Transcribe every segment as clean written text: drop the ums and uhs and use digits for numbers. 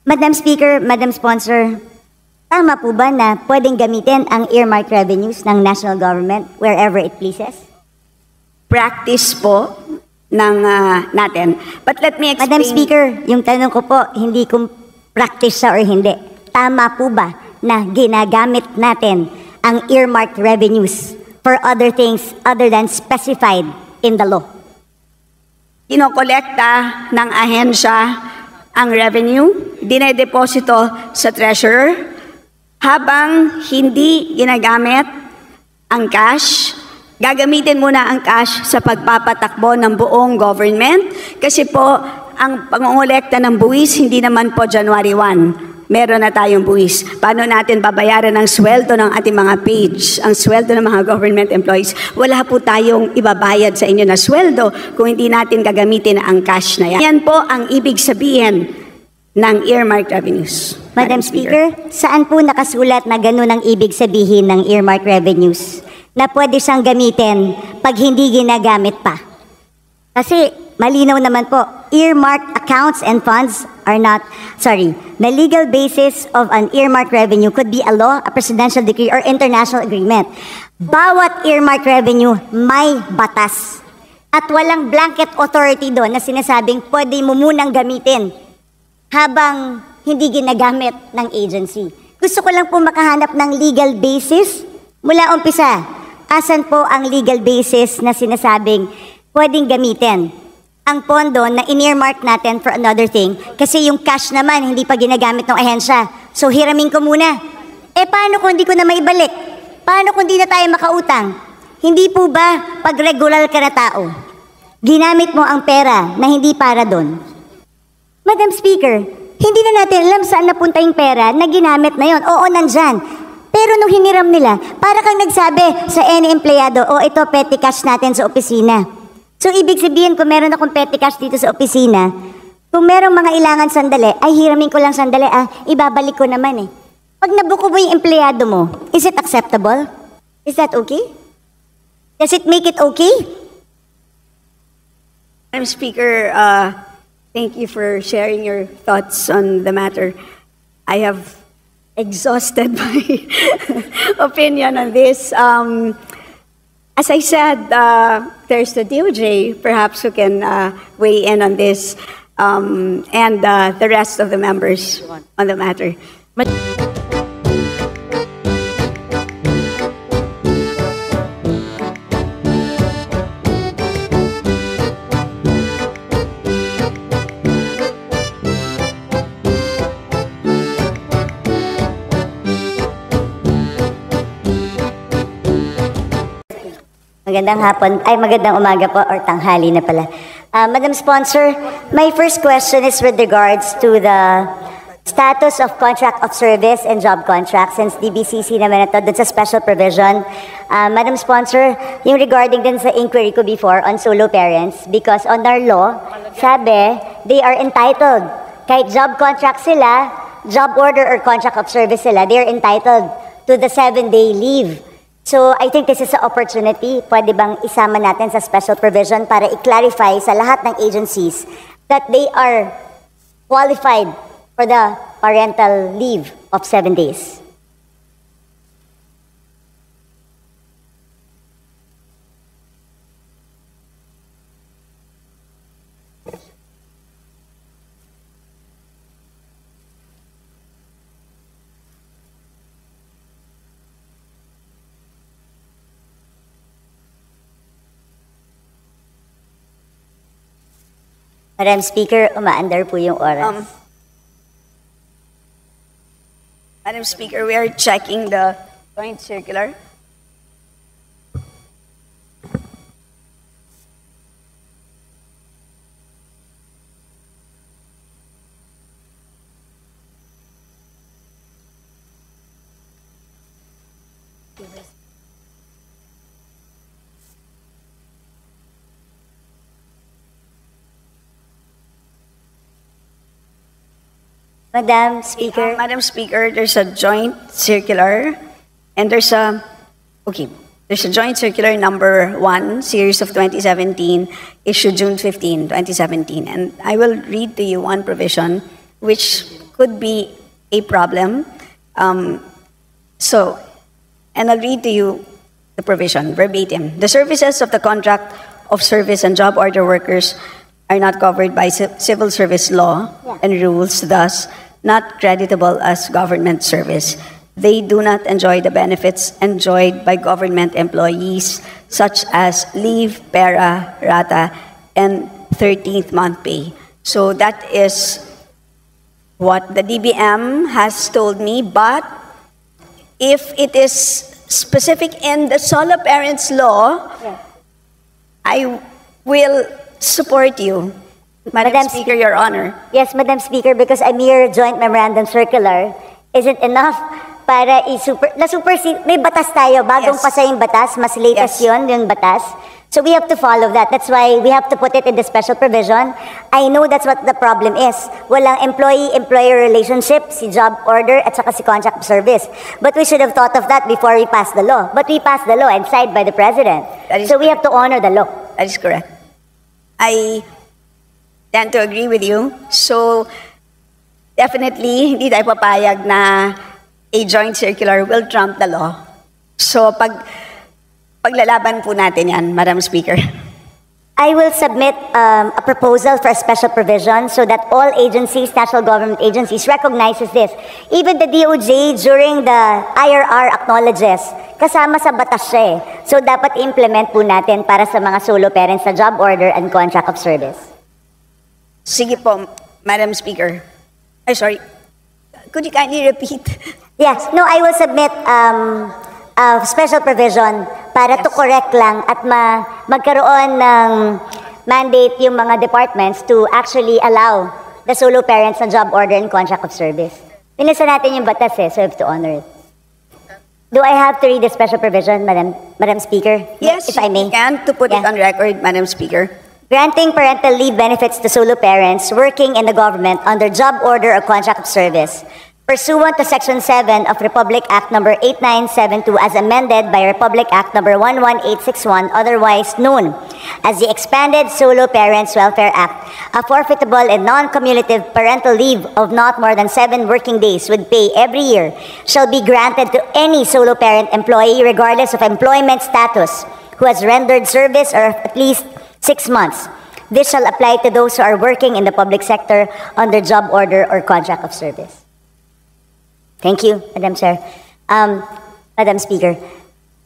Madam Speaker, Madam Sponsor, tama po ba na pwedeng gamitin ang earmark revenues ng national government wherever it pleases? Practice po ng natin. But let me explain. Madam Speaker, yung tanong ko po, hindi kung practice siya or hindi. Tama po ba na ginagamit natin ang earmarked revenues for other things other than specified in the law? Kinokolekta ng ahensya ang revenue, dinedeposito sa treasurer, habang hindi ginagamit ang cash, gagamitin muna ang cash sa pagpapatakbo ng buong government kasi po ang pangongolekta ng buwis hindi naman po January 1. Meron na tayong buwis. Paano natin babayaran ang sweldo ng ating mga page, ang sweldo ng mga government employees? Wala po tayong ibabayad sa inyo na sweldo kung hindi natin gagamitin ang cash na yan. Yan po ang ibig sabihin ng earmarked revenues. Madam Speaker, saan po nakasulat na ganun ang ibig sabihin ng earmarked revenues? Na pwede siyang gamitin pag hindi ginagamit pa. Kasi malinaw naman po, earmarked accounts and funds are not, the legal basis of an earmarked revenue could be a law, a presidential decree, or international agreement. Bawat earmarked revenue may batas. At walang blanket authority doon na sinasabing pwede mo munang gamitin habang hindi ginagamit ng agency. Gusto ko lang po makahanap ng legal basis mula umpisa. Asan po ang legal basis na sinasabing pwedeng gamitin ang pondo na in-earmark natin for another thing kasi yung cash naman hindi pa ginagamit ng ahensya. So hiramin ko muna. Paano kung hindi ko na maibalik? Paano kung hindi na tayo makautang? Hindi po ba pag regular ka na tao, ginamit mo ang pera na hindi para doon? Madam Speaker, hindi na natin alam saan napunta yung pera na ginamit na yon. Oo, nandyan. Pero nung hiniram nila, para kang nagsabi sa any empleyado, ito petty cash natin sa opisina. So, ibig sabihin, kung meron akong petty cash dito sa opisina, kung merong mga ilangan sandali, ay hiramin ko lang sandali, ibabalik ko naman eh. Pag nabuko mo yung empleyado mo, is it acceptable? Is that okay? Does it make it okay? Madam Speaker, thank you for sharing your thoughts on the matter. I have exhausted my opinion on this. As I said, there's the DOJ, perhaps, who can weigh in on this, and the rest of the members on the matter. Magandang umaga po or tanghali na pala. Madam Sponsor, my first question is with regards to the status of contract of service and job contract since DBCC naman ito dun sa special provision. Madam Sponsor, yung regarding din sa inquiry ko before on solo parents, because on our law, sabi, they are entitled. Kahit job contract sila, job order or contract of service sila, they are entitled to the 7-day leave. So, I think this is an opportunity. Pwede bang isama natin sa special provision para i-clarify sa lahat ng agencies that they are qualified for the parental leave of 7 days? Madam Speaker, umaandar po yung oras. Madam Speaker, we are checking the joint circular. Madam Speaker. Madam Speaker, there's a joint circular, and there's a joint circular number 1, series of 2017, issued June 15, 2017. And I will read to you one provision which could be a problem. And I'll read to you the provision verbatim. The services of the contract of service and job order workers are not covered by civil service law and rules, thus not creditable as government service. They do not enjoy the benefits enjoyed by government employees, such as leave, pera, rata, and 13th month pay. So that is what the DBM has told me, but if it is specific in the solo parents law, I will support you, Madam Speaker, Your Honor. Yes, Madam Speaker, because a mere joint memorandum circular isn't enough para na-supersede. May batas tayo, bagong Yes. pasa yung batas, mas latest Yes. yung batas. So we have to follow that. That's why we have to put it in the special provision. I know that's what the problem is. Walang employee-employer relationship, si job order at saka si contract of service. But we should have thought of that before we passed the law. But we passed the law and signed by the President. That is So we have to honor the law. That is correct. I tend to agree with you. So, definitely, hindi tayo papayag na a joint circular will trump the law. So, paglalaban po natin yan, Madam Speaker. I will submit a proposal for a special provision so that all agencies, national government agencies, recognizes this. Even the DOJ during the IRR acknowledges, kasama sa batas siya eh. So dapat implement po natin para sa mga solo parents na job order and contract of service. Sige po, Madam Speaker. Ay, sorry. Could you kindly repeat? Yes, no, I will submit a special provision para to correct lang at magkaroon ng mandate yung mga departments to actually allow the solo parents na job order and contract of service. Pinasa natin yung batas eh, so I have to honor it. Do I have to read the special provision, Madam Speaker? Yes, if I may. you can, to put it Yeah. on record, Madam Speaker. Granting parental leave benefits to solo parents working in the government under job order or contract of service, pursuant to Section 7 of Republic Act Number 8972 as amended by Republic Act Number 11861, otherwise known as the Expanded Solo Parents Welfare Act, a forfeitable and non-cumulative parental leave of not more than 7 working days with pay every year shall be granted to any solo parent employee regardless of employment status who has rendered service or at least 6 months. This shall apply to those who are working in the public sector under job order or contract of service. Thank you, Madam Chair. Madam Speaker.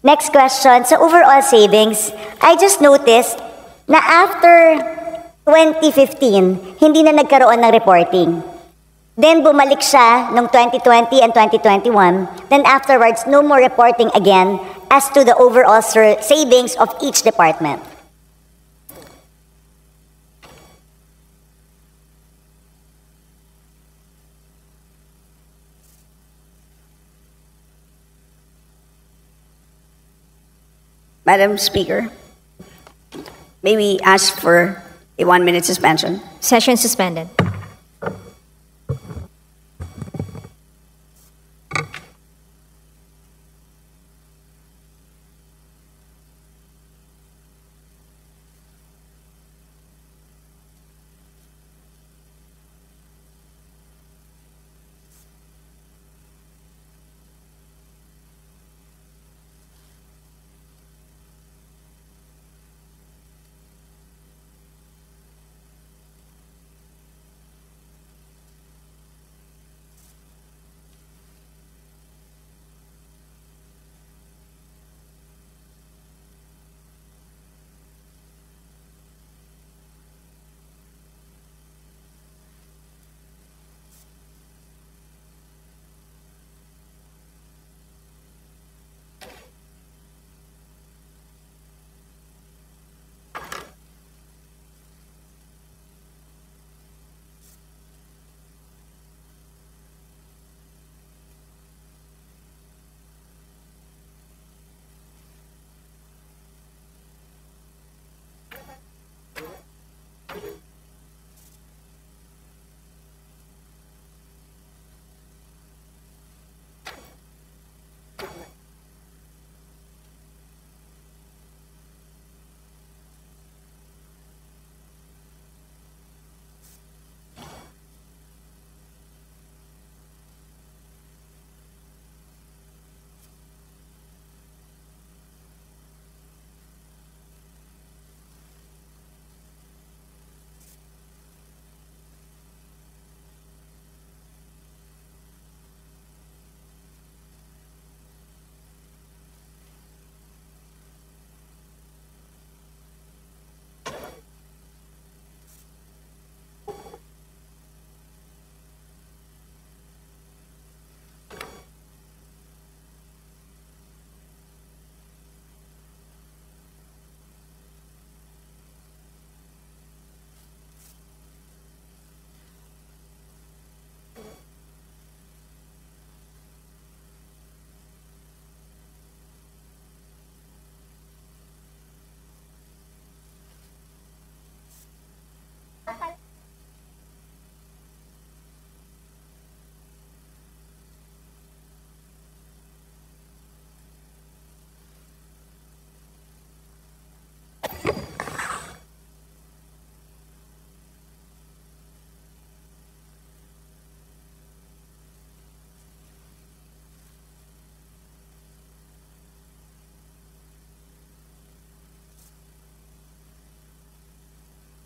Next question. So overall savings, I just noticed na after 2015, hindi na nagkaroon ng reporting. Then bumalik siya noong 2020 and 2021. Then afterwards, no more reporting again as to the overall savings of each department. Madam Speaker, may we ask for a 1-minute suspension? Session suspended.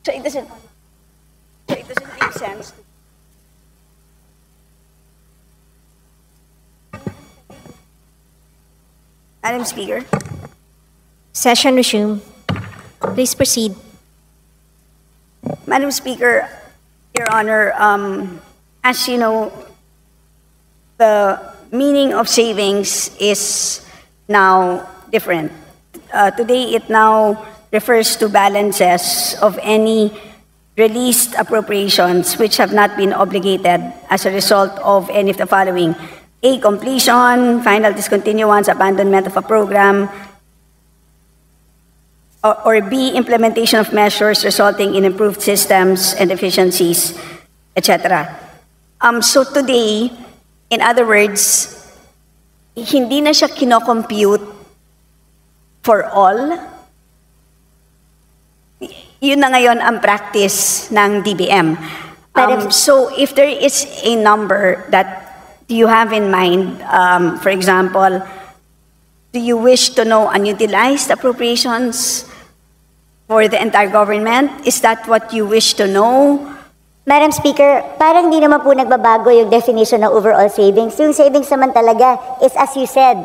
So it doesn't make sense. Madam Speaker. Session resumed. Please proceed. Madam Speaker, Your Honor, as you know, the meaning of savings is now different. Today, it now refers to balances of any released appropriations which have not been obligated as a result of any of the following: A, completion, final discontinuance, abandonment of a program, or B, implementation of measures resulting in improved systems and efficiencies, etc. So today, in other words, hindi na siya kinocompute for all. Yun na ngayon ang practice ng DBM. So if there is a number that you have in mind, for example, do you wish to know unutilized appropriations for the entire government? Is that what you wish to know? Madam Speaker, parang di naman po nagbabago yung definition ng overall savings. Yung savings naman talaga is, as you said,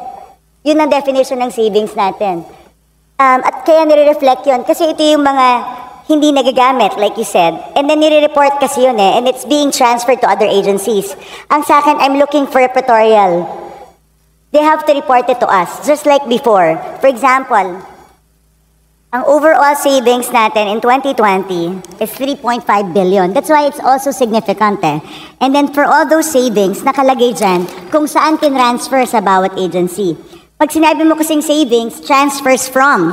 yun ang definition ng savings natin. At kaya nire-reflect yun kasi ito yung mga hindi nagagamit, like you said. And then nire-report kasi yun and it's being transferred to other agencies. Ang sa akin, I'm looking for a tutorial. They have to report it to us, just like before. For example, ang overall savings natin in 2020 is 3.5 billion. That's why it's also significant And then for all those savings, nakalagay dyan kung saan tinransfer sa bawat agency. Pag sinabi mo kasing savings, transfers from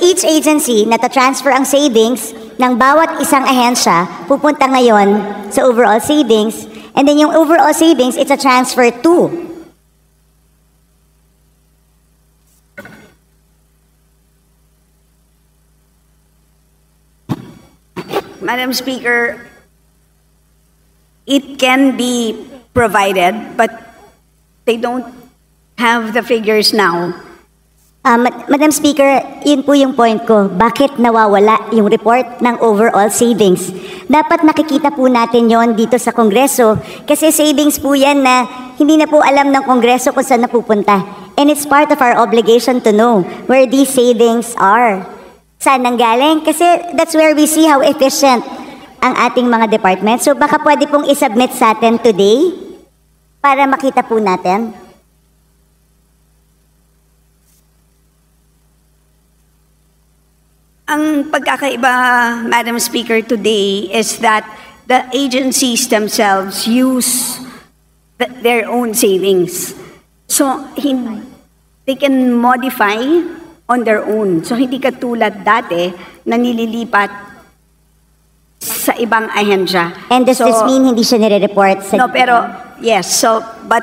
each agency na transfer ang savings ng bawat isang ahensya, pupunta ngayon sa overall savings. And then yung overall savings, it's a transfer to. Madam Speaker, it can be provided, but they don't have the figures now. Madam Speaker, yun po yung point ko. Bakit nawawala yung report ng overall savings? Dapat nakikita po natin yon dito sa Kongreso kasi savings po yan na hindi na po alam ng Kongreso kung saan napupunta. And it's part of our obligation to know where these savings are. Saan nanggaling? Kasi that's where we see how efficient ang ating mga departments. So baka pwede pong isubmit sa atin today para makita po natin. Ang pagkakaiba, Madam Speaker, today is that the agencies themselves use their own savings. So, they can modify on their own. So, hindi katulad dati na nililipat sa ibang ahensya. And does this mean hindi siya nire-report sa... No, pero, yes. So, but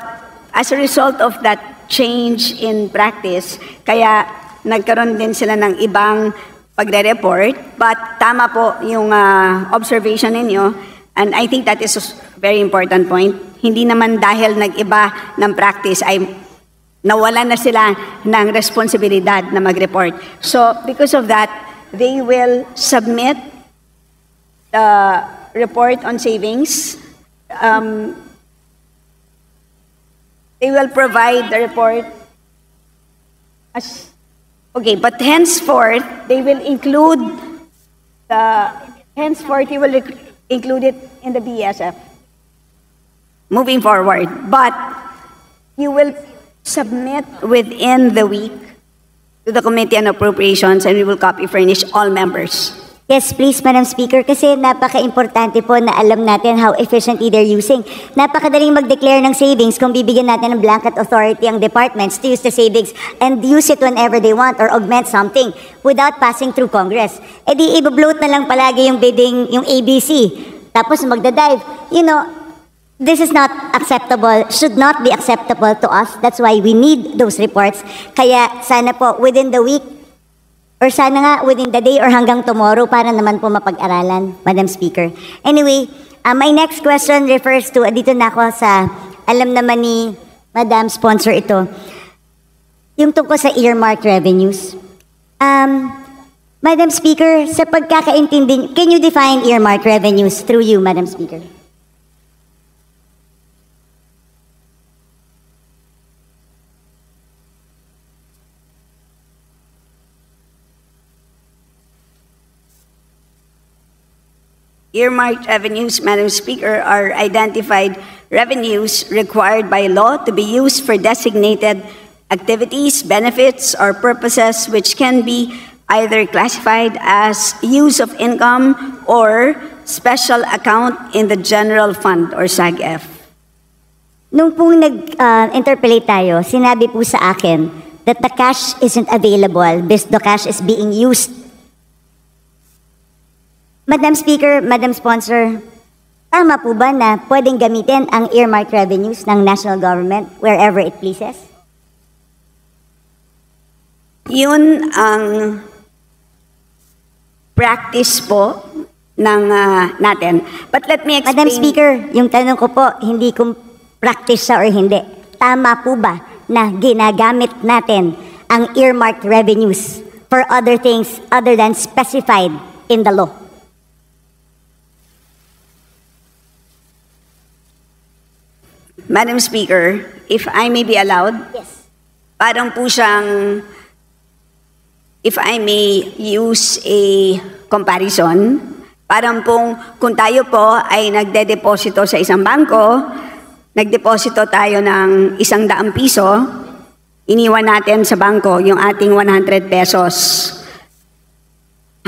as a result of that change in practice, kaya nagkaroon din sila ng ibang pagre-report, but tama po yung observation ninyo, and I think that is a very important point. Hindi naman dahil nag-iba ng practice ay nawala na sila ng responsibilidad na mag-report. So, because of that, they will submit the report on savings. They will provide the report as... Okay, but henceforth, they will include it in the BSF moving forward. But you will submit within the week to the Committee on Appropriations and we will copy furnish all members. Yes, please, Madam Speaker, kasi napaka-importante po na alam natin how efficiently they're using. Napakadaling mag-declare ng savings kung bibigyan natin ng blanket authority ang departments to use the savings and use it whenever they want or augment something without passing through Congress. E di i-bloat na lang palagi yung bidding, yung ABC. Tapos magdadive. You know, this is not acceptable, should not be acceptable to us. That's why we need those reports. Kaya sana po, within the week, or sana nga within the day or hanggang tomorrow para naman po mapag-aralan, Madam Speaker. Anyway, my next question refers to, dito na ako sa, alam naman ni Madam Sponsor ito, yung tungkol sa earmark revenues. Madam Speaker, sa pagkakaintindi, can you define earmark revenues through you, Madam Speaker? Earmarked revenues, Madam Speaker, are identified revenues required by law to be used for designated activities, benefits, or purposes which can be either classified as use of income or special account in the general fund or SAGF. Nung pong nag-interpolate tayo, sinabi po sa akin that the cash isn't available because the cash is being used. Madam Speaker, Madam Sponsor, tama po ba na pwedeng gamitin ang earmark revenues ng national government wherever it pleases? Yun ang practice po ng natin. But let me explain. Madam Speaker, yung tanong ko po, hindi kung practice siya or hindi. Tama po ba na ginagamit natin ang earmarked revenues for other things other than specified in the law? Madam Speaker, if I may be allowed, Yes. parang po siyang, if I may use a comparison, parang pong kung tayo po ay nagde-deposito sa isang bangko, nagdeposito tayo ng 100 piso, iniwan natin sa bangko yung ating 100 pesos.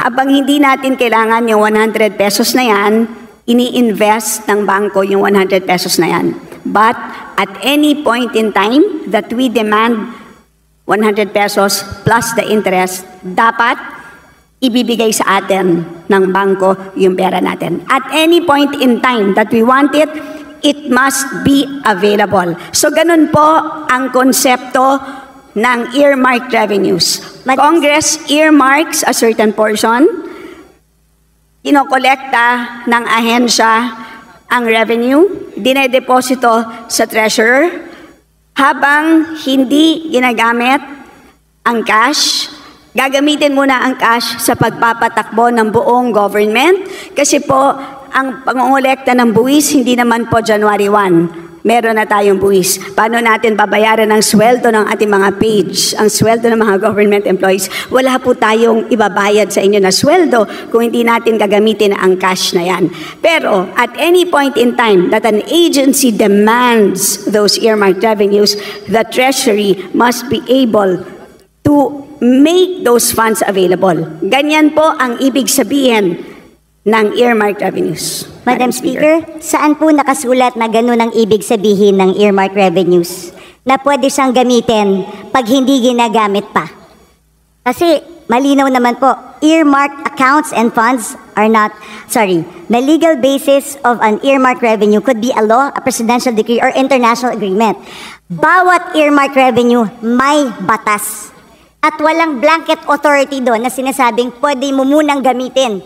Habang hindi natin kailangan yung 100 pesos na yan, ini-invest ng bangko yung 100 pesos na yan. But at any point in time that we demand 100 pesos plus the interest, dapat ibibigay sa atin ng bangko yung pera natin. At any point in time that we want it, it must be available. So ganun po ang konsepto ng earmarked revenues. Congress earmarks a certain portion, kinokolekta ng ahensya ang revenue, dinedeposito sa treasurer, habang hindi ginagamit ang cash, gagamitin muna ang cash sa pagpapatakbo ng buong government kasi po ang pangongolekta ng buwis hindi naman po January 1. Meron na tayong buwis. Paano natin babayaran ang sweldo ng ating mga page, ang sweldo ng mga government employees? Wala po tayong ibabayad sa inyo na sweldo kung hindi natin gagamitin ang cash na yan. Pero at any point in time that an agency demands those earmarked revenues, the Treasury must be able to make those funds available. Ganyan po ang ibig sabihin ng earmarked revenues. Madam Speaker, saan po nakasulat na gano'n ang ibig sabihin ng earmark revenues na pwede siyang gamitin pag hindi ginagamit pa? Kasi malinaw naman po, earmarked accounts and funds are not, the legal basis of an earmark revenue could be a law, a presidential decree, or international agreement. Bawat earmark revenue may batas. At walang blanket authority doon na sinasabing pwede mo munang gamitin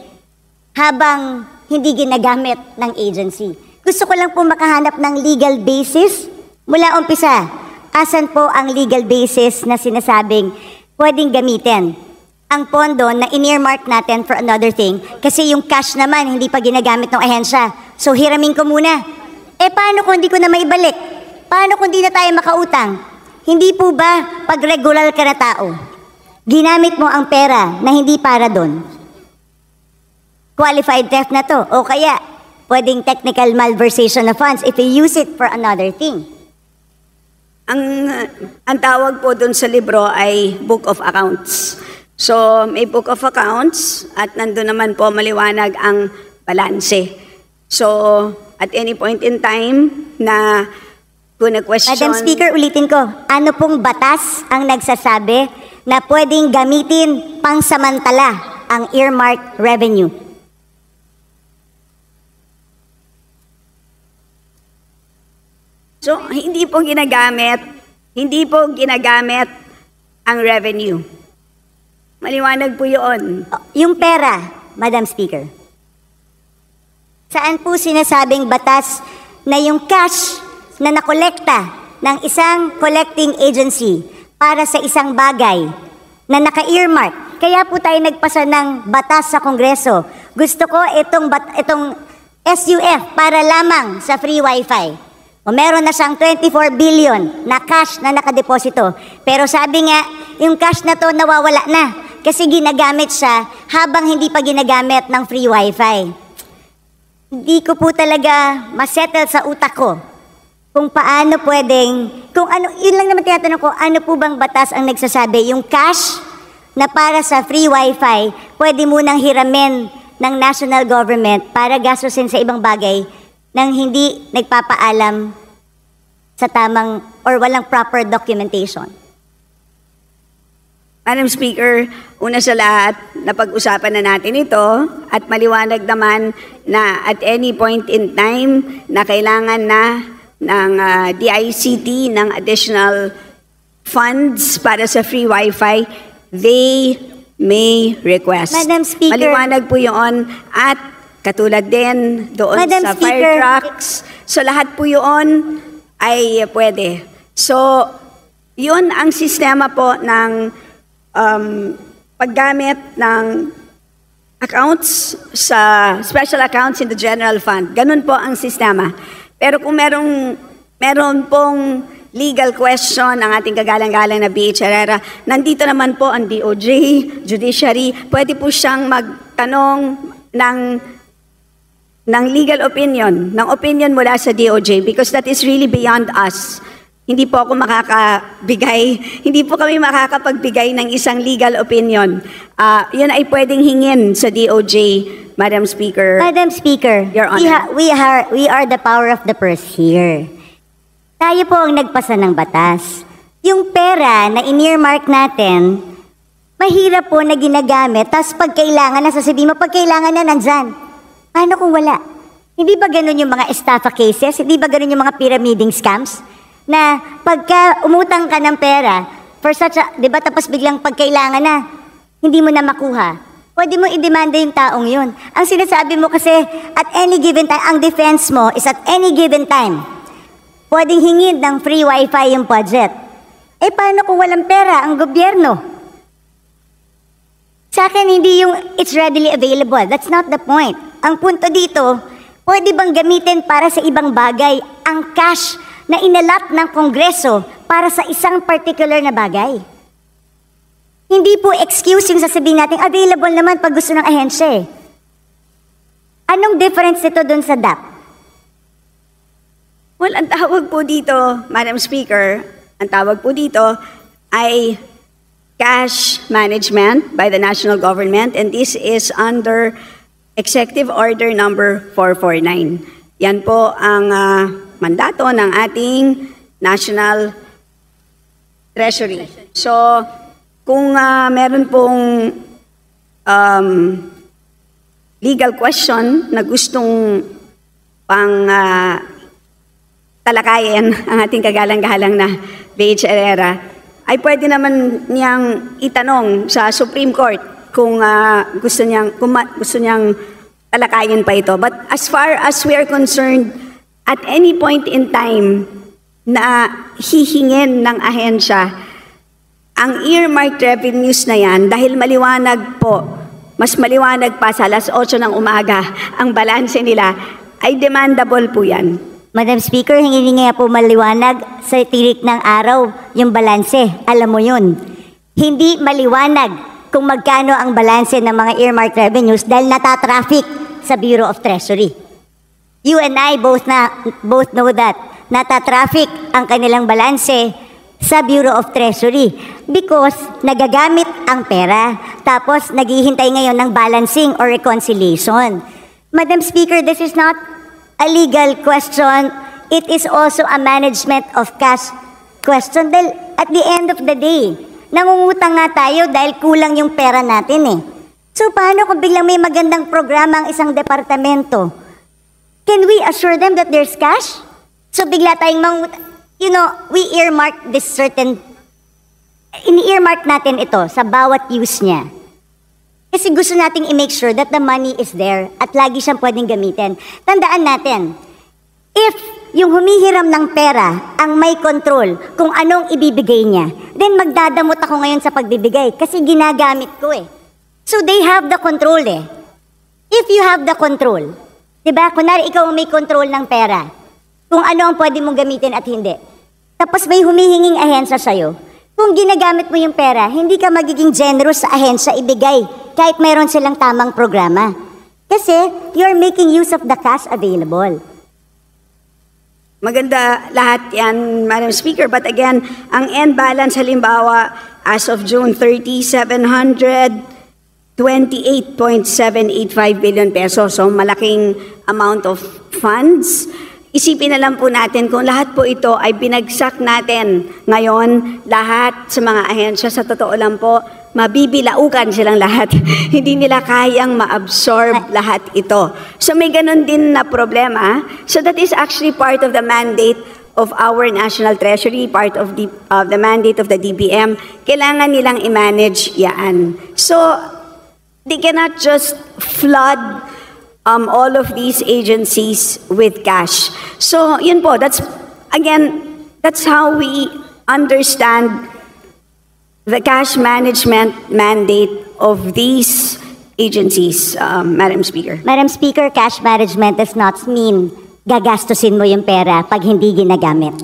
habang hindi ginagamit ng agency. Gusto ko lang po makahanap ng legal basis mula umpisa. Asan po ang legal basis na sinasabing pwedeng gamitin ang pondo na in-earmark natin for another thing kasi yung cash naman hindi pa ginagamit ng ahensya. So hiramin ko muna. Paano kung hindi ko na maibalik? Paano kung hindi na tayo makautang? Hindi po ba pag regular ka na tao, ginamit mo ang pera na hindi para doon? Qualified theft na to. O kaya, pwedeng technical malversation of funds if you use it for another thing. Ang tawag po dun sa libro ay Book of Accounts. So, may Book of Accounts at nandun naman po maliwanag ang balanse. So, at any point in time na kung na-question... Madam Speaker, ulitin ko, ano pong batas ang nagsasabi na pwedeng gamitin pangsamantala ang earmarked revenue? So, hindi po ginagamit ang revenue. Maliwanag po yun. Yung pera, Madam Speaker. Saan po sinasabing batas na yung cash na nakolekta ng isang collecting agency para sa isang bagay na naka-earmark Kaya po tayo nagpasa ng batas sa Kongreso. Gusto ko itong SUF para lamang sa free wifi. O meron na siyang 24 billion na cash na nakadeposito. Pero sabi nga, yung cash na to nawawala na kasi ginagamit siya habang hindi pa ginagamit ng free wifi. Hindi ko po talaga masettle sa utak ko kung paano pwedeng, kung ano, yun lang naman tinatanong ko, ano po bang batas ang nagsasabi? Yung cash na para sa free wifi, pwede munang hiramin ng national government para gastusin sa ibang bagay nang hindi nagpapaalam sa tamang or walang proper documentation. Madam Speaker, una sa lahat, napag-usapan na natin ito at maliwanag naman na at any point in time na kailangan na ng DICT ng additional funds para sa free wifi, they may request. Madam Speaker. Maliwanag po yun at katulad din doon Madam sa Speaker. fire trucks. So lahat po yun ay pwede. So yun ang sistema po ng paggamit ng accounts sa special accounts in the general fund. Ganun po ang sistema. Pero kung meron pong legal question ang ating kagalang-galang na B.H. Herrera, nandito naman po ang DOJ, Judiciary, pwede po siyang magtanong ng legal opinion, ng opinion mula sa DOJ because that is really beyond us. Hindi po ako hindi po kami makakapagbigay ng isang legal opinion. Yun ay pwedeng hingin sa DOJ, Madam Speaker. Madam Speaker, Your Honor. we are the power of the purse here. Tayo po ang nagpasa ng batas. Yung pera na in-earmark natin, mahirap po na ginagamit, tapos pag kailangan na, sasabihin mo, pag kailangan na, nandyan. Paano kung wala? Hindi ba ganun yung mga estafa cases? Hindi ba ganun yung mga pyramiding scams? Na pagka umutang ka ng pera, for such a, di ba, tapos biglang pag kailangan na, hindi mo na makuha. Pwede mo i-demanda yung taong yun. Ang sinasabi mo kasi, at any given time, ang defense mo is at any given time, pwedeng hingin ng free wifi yung budget. Eh, paano kung walang pera ang gobyerno? Sa akin, hindi yung it's readily available. That's not the point. Ang punto dito, pwede bang gamitin para sa ibang bagay ang cash na inalat ng Kongreso para sa isang particular na bagay? Hindi po excuse yung sasabihin natin, available naman pag gusto ng ahensya eh. Anong difference nito dun sa DAP? Well, ang tawag po dito, Madam Speaker, ang tawag po dito ay cash management by the national government, and this is under Executive Order number 449. Yan po ang mandato ng ating National Treasury. So, kung meron pong legal question na gustong pang talakayin ang ating kagalang-galang na B.H. Herrera, ay pwede naman niyang itanong sa Supreme Court kung gusto niyang talakayin pa ito. But as far as we are concerned, at any point in time na hihingin ng ahensya, ang earmarked revenues na yan, dahil maliwanag po, mas maliwanag pa sa alas 8 ng umaga, ang balanse nila, ay demandable po yan. Madam Speaker, hindi nga po maliwanag sa tirik ng araw yung balanse. Alam mo yun. Hindi maliwanag kung magkano ang balanse ng mga earmarked revenues dahil natatraffic sa Bureau of Treasury. You and I both know that. Natatraffic ang kanilang balanse sa Bureau of Treasury because nagagamit ang pera tapos naghihintay ngayon ng balancing or reconciliation. Madam Speaker, this is not a legal question. It is also a management of cash question. Dahil at the end of the day, nangungutang nga tayo dahil kulang yung pera natin eh. So paano kung biglang may magandang programa ang isang departamento? Can we assure them that there's cash? So bigla tayong we earmark this certain, ini-earmark natin ito sa bawat use niya. Kasi gusto nating i-make sure that the money is there at lagi siyang pwedeng gamitin. Tandaan natin, if yung humihiram ng pera ang may control kung anong ibibigay niya, then magdadamot ako ngayon sa pagbibigay kasi ginagamit ko eh. So they have the control eh. If you have the control, diba? Kunwari ikaw ang may control ng pera, kung ano ang pwede mong gamitin at hindi. Tapos may humihinging ahensya sa'yo. Kung ginagamit mo yung pera, hindi ka magiging generous sa ahensya ibigay kahit mayroon silang tamang programa. Kasi you're making use of the cash available. Maganda lahat yan, Madam Speaker. But again, ang end balance halimbawa as of June 30, 728.785 billion pesos. So malaking amount of funds. Isipin na lang po natin kung lahat po ito ay binagsak natin ngayon, lahat sa mga ahensya, sa totoo lang po, mabibilaukan silang lahat. Hindi nila kayang ma-absorb lahat ito. So may ganun din na problema. So that is actually part of the mandate of our National Treasury, part of the mandate of the DBM. Kailangan nilang i-manage yan. So they cannot just flood all of these agencies with cash. So, yun po, that's how we understand the cash management mandate of these agencies, Madam Speaker. Madam Speaker, cash management does not mean gagastusin mo yung pera pag hindi ginagamit.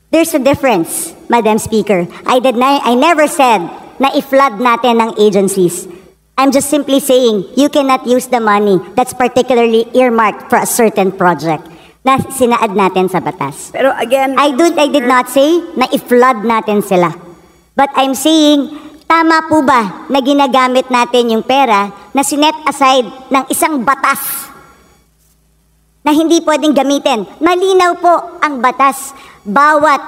There's a difference, Madam Speaker. I never said na i-flood natin ng agencies. I'm just simply saying, you cannot use the money that's particularly earmarked for a certain project na sinaad natin sa batas. Pero again, I did not say na i-flood natin sila. But I'm saying, tama po ba na ginagamit natin yung pera na sinet aside ng isang batas na hindi pwedeng gamitin? Malinaw po ang batas. Bawat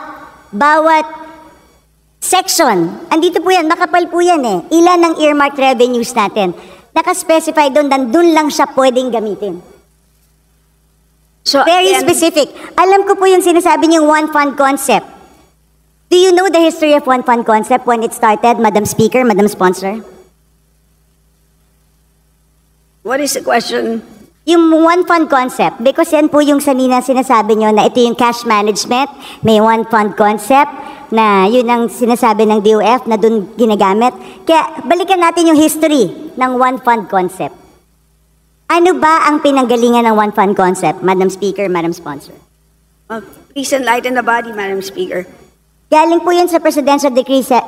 section, andito po yan, makapal po yan eh. Ilan ang earmarked revenues natin? Nakaspecify doon, nandun lang siya pwedeng gamitin. So, very specific. Alam ko po yung sinasabi niyong one fund concept. Do you know the history of one fund concept when it started, Madam Speaker, Madam Sponsor? What is the question? Yung one fund concept, because yan po yung sanina sinasabi niyo na ito yung cash management, may one fund concept, na yun ang sinasabi ng DOF na dun ginagamit. Kaya balikan natin yung history ng one fund concept. Ano ba ang pinanggalingan ng one fund concept, Madam Speaker, Madam Sponsor? Please enlighten the body, Madam Speaker. Galing po yun sa Presidential Decree 17,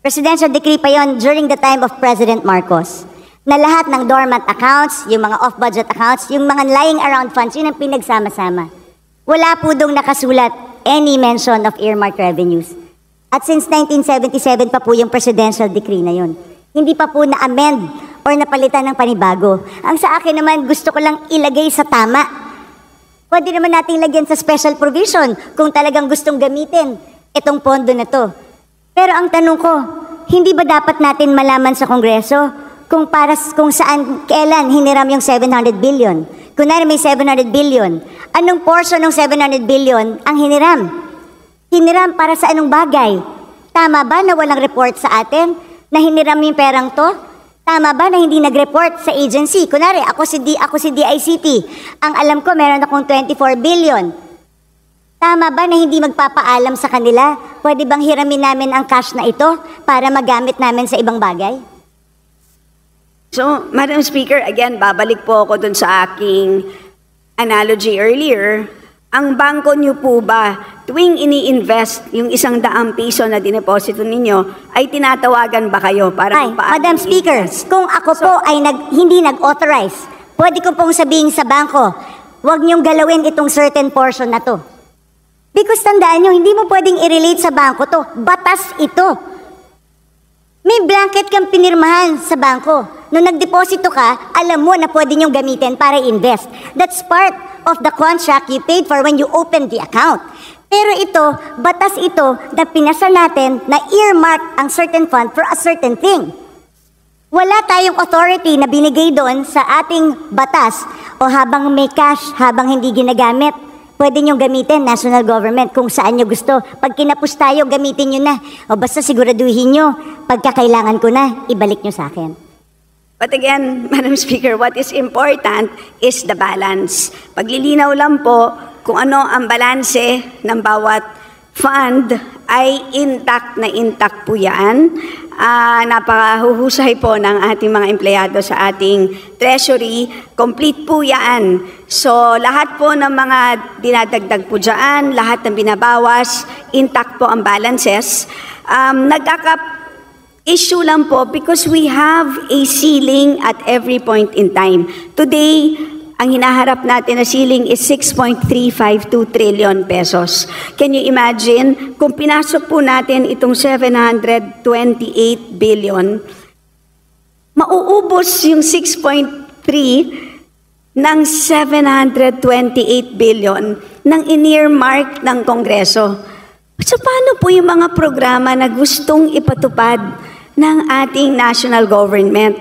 Presidential Decree pa yon during the time of President Marcos, na lahat ng dormant accounts, yung mga off-budget accounts, yung mga lying around funds, yun ang pinagsama-sama. Wala po dong nakasulat any mention of earmarked revenues. At since 1977 pa po yung Presidential Decree na yun. Hindi pa po na-amend or napalitan ng panibago. Ang sa akin naman, gusto ko lang ilagay sa tama. Pwede naman nating lagyan sa special provision kung talagang gustong gamitin itong pondo na to. Pero ang tanong ko, hindi ba dapat natin malaman sa Kongreso kung saan, kailan hiniram yung 700 billion? Kunwari may 700 billion, anong portion ng 700 billion ang hiniram? Hiniram para sa anong bagay? Tama ba na walang report sa atin na hiniram yung perang to? Tama ba na hindi nag-report sa agency? Kunwari, ako si DICT. Ang alam ko, meron akong 24 billion. Tama ba na hindi magpapaalam sa kanila? Pwede bang hiramin namin ang cash na ito para magamit namin sa ibang bagay? So, Madam Speaker, again, babalik po ako dun sa aking analogy earlier. Ang bangko niyo po ba, tuwing ini-invest yung 100 piso na dineposito ninyo, ay tinatawagan ba kayo para Madam Speaker, kung ako po ay hindi nag-authorize, pwede ko pong sabihin sa bangko, huwag niyong galawin itong certain portion na to. Because tandaan niyo, hindi mo pwedeng i-relate sa bangko to. Batas ito. May blanket kang pinirmahan sa bangko. Nung nagdeposito ka, alam mo na pwede niyong gamitin para invest. That's part of the contract you paid for when you opened the account. Pero ito, batas ito na pinasa natin na earmark ang certain fund for a certain thing. Wala tayong authority na binigay doon sa ating batas o habang may cash, habang hindi ginagamit, pwede niyong gamitin, national government, kung saan niyo gusto. Pag kinapos tayo, gamitin niyo na. O basta siguraduhin niyo, pagkakailangan ko na, ibalik niyo sa akin. But again, Madam Speaker, what is important is the balance. Paglilinaw lang po kung ano ang balanse ng bawat fund ay intact po yan. Napakahuhusay po ng ating mga empleyado sa ating treasury. Complete po yan. So lahat po ng mga dinadagdag po dyan, lahat ng binabawas, intact po ang balances. Issue lang po because we have a ceiling at every point in time. Today, ang hinaharap natin na ceiling is 6.352 trillion pesos. Can you imagine? Kung pinasok po natin itong 728 billion, mauubos yung 6.3 ng 728 billion ng in-earmark ng Kongreso. So paano po yung mga programa na gustong ipatupad ng ating national government?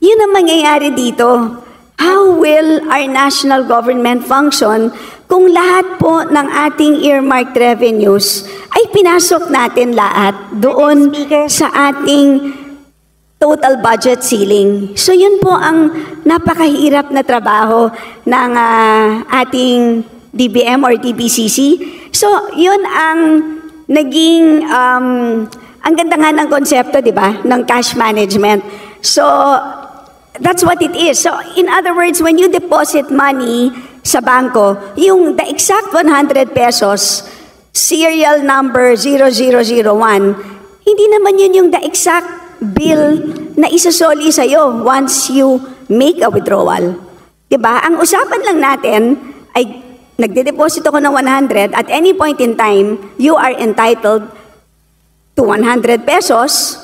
Yun ang mangyayari dito. How will our national government function kung lahat po ng ating earmarked revenues ay pinasok natin lahat doon sa ating total budget ceiling? So yun po ang napakahirap na trabaho ng ating DBM or DBCC. So yun ang naging ang ganda nga ng konsepto, di ba, ng cash management. So, that's what it is. So, in other words, when you deposit money sa bangko, the exact 100 pesos, serial number 0001, hindi naman yun yung the exact bill na isasoli sa'yo once you make a withdrawal. Di ba? Ang usapan lang natin ay nagde-deposit ako ng 100, at any point in time, you are entitled to 100 pesos,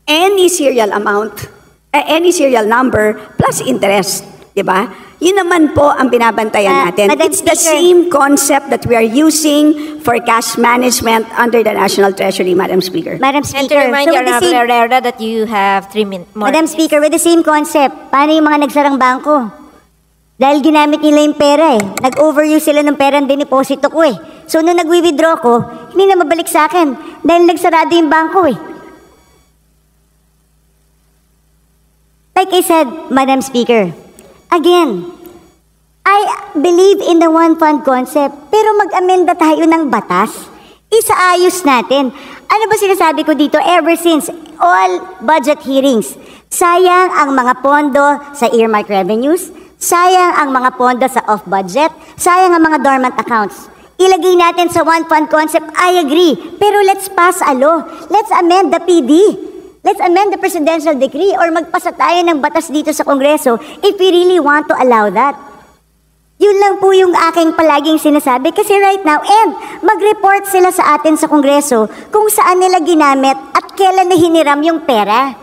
any serial amount, any serial number, plus interest. Diba? Yun naman po ang binabantayan natin. Madam It's the Speaker, same concept that we are using for cash management under the National Treasury, Madam Speaker. Madam And to Speaker, remind so you, with the same, Herrera, that you have 3 minutes more. Madam Speaker, with the same concept, paano yung mga nagsarang bangko? Dahil ginamit nila yung pera eh. Nag-overuse sila ng pera ng diniposito ko eh. So nung nag-withdraw ko, hindi na mabalik sa akin dahil nagsarado yung bangko eh. Like I said, Madam Speaker, again, I believe in the one fund concept, pero mag-amenda tayo ng batas. Isaayos natin. Ano ba sinasabi ko dito ever since all budget hearings? Sayang ang mga pondo sa earmark revenues, sayang ang mga pondo sa off-budget, sayang ang mga dormant accounts. Ilagay natin sa one fund concept, I agree. Pero let's pass a law. Let's amend the PD. Let's amend the presidential decree or magpasa tayo ng batas dito sa Kongreso if we really want to allow that. Yun lang po yung aking palaging sinasabi kasi right now, and mag-report sila sa atin sa Kongreso kung saan nila ginamit at kailan na hiniram yung pera.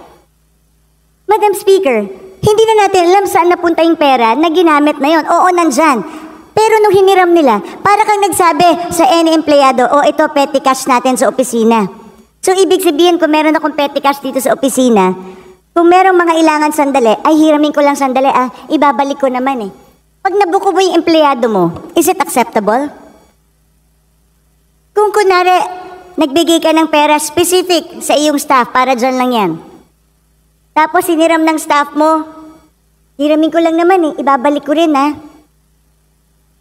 Madam Speaker, hindi na natin alam saan napunta yung pera na ginamit na yon. Oo, nandyan. Pero nung hiniram nila, para kang nagsabi sa any empleyado, ito petty cash natin sa opisina. So, ibig sabihin, kung meron akong petty cash dito sa opisina, kung merong mga ilangan sandali, ay hiramin ko lang sandali, ibabalik ko naman eh. Pag nabuko mo yung empleyado mo, is it acceptable? Kung kunwari, nagbigay ka ng pera specific sa iyong staff, para dyan lang yan. Tapos hiniram ng staff mo, hiramin ko lang naman ibabalik ko rin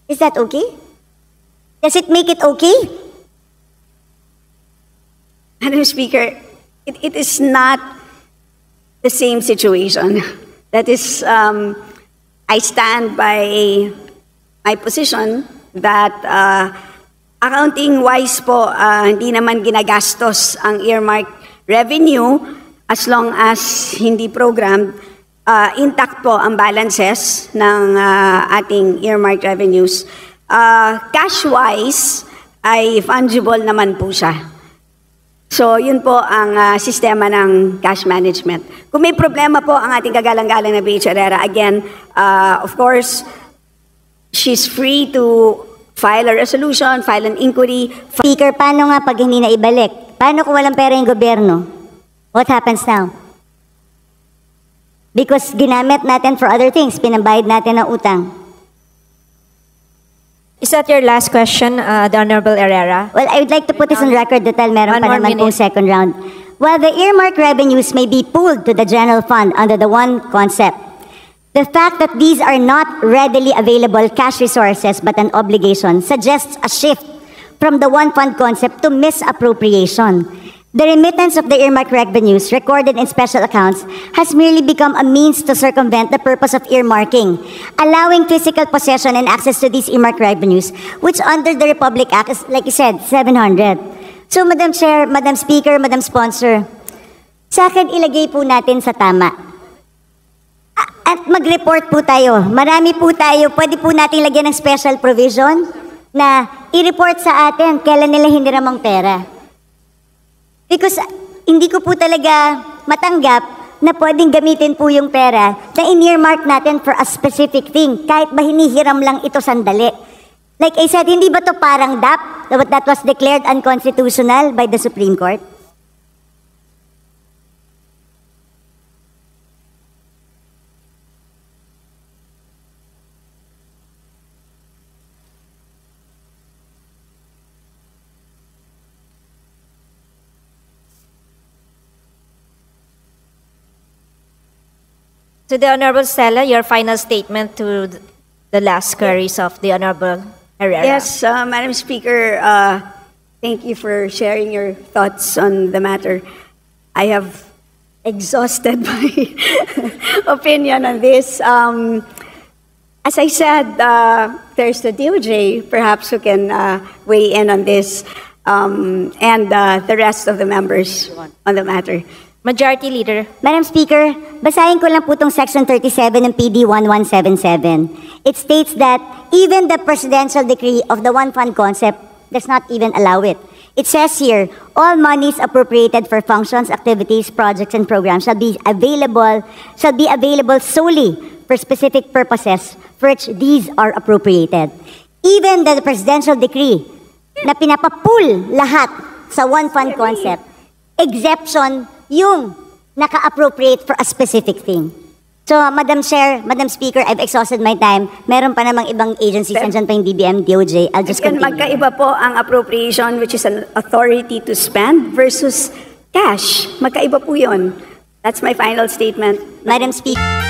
Is that okay? Does it make it okay? Madam Speaker, it is not the same situation. That is, I stand by my position that accounting-wise po, hindi naman ginagastos ang earmark revenue as long as hindi programmed. Intact po ang balances ng ating earmark revenues. Cash-wise, ay fungible naman po siya. So, yun po ang sistema ng cash management. Kung may problema po ang ating kagalang-galang na BH Herrera, again, of course, she's free to file a resolution, file an inquiry. Speaker, paano nga pag hindi na ibalik? Paano kung walang pera yung gobyerno? What happens now? Because ginamit natin for other things, pinambayad natin ng utang. Is that your last question, the Honorable Herrera? Well, I would like to put this on record dahil meron One pa more naman pong minute. second round. while the earmark revenues may be pooled to the general fund under the one concept, the fact that these are not readily available cash resources but an obligation suggests a shift from the one fund concept to misappropriation. The remittance of the earmark revenues recorded in special accounts has merely become a means to circumvent the purpose of earmarking, allowing physical possession and access to these earmark revenues, which under the Republic Act is, like you said, 700. So, Madam Chair, Madam Speaker, Madam Sponsor, sa akin ilagay po natin sa tama. At mag-report po tayo. Marami po tayo. Pwede po natin lagyan ng special provision na i-report sa atin kailan nila hiniram ang pera. Because hindi ko po talaga matanggap na pwedeng gamitin po yung pera na in-earmark natin for a specific thing, kahit ba hinihiram lang ito sandali. Like I said, hindi ba to parang DAP that was declared unconstitutional by the Supreme Court? To the Honorable Stella, your final statement to the last queries of the Honorable Herrera. Yes, Madam Speaker, thank you for sharing your thoughts on the matter. I have exhausted my opinion on this. As I said, there's the DOJ, perhaps, who can weigh in on this, and the rest of the members on the matter. Majority Leader. Madam Speaker, basahin ko lang po itong Section 37 ng PD 1177. It states that even the presidential decree of the one fund concept does not even allow it. It says here, all monies appropriated for functions, activities, projects, and programs shall be available solely for specific purposes for which these are appropriated. Even the presidential decree na pinapapool lahat sa one fund concept, exception yung naka-appropriate for a specific thing. So, Madam Chair, Madam Speaker, I've exhausted my time. Meron pa namang ibang agencies, nandiyan pa yung DBM, DOJ. I'll just continue. Magkaiba po ang appropriation, which is an authority to spend, versus cash. Magkaiba po yun. That's my final statement. Madam Speaker.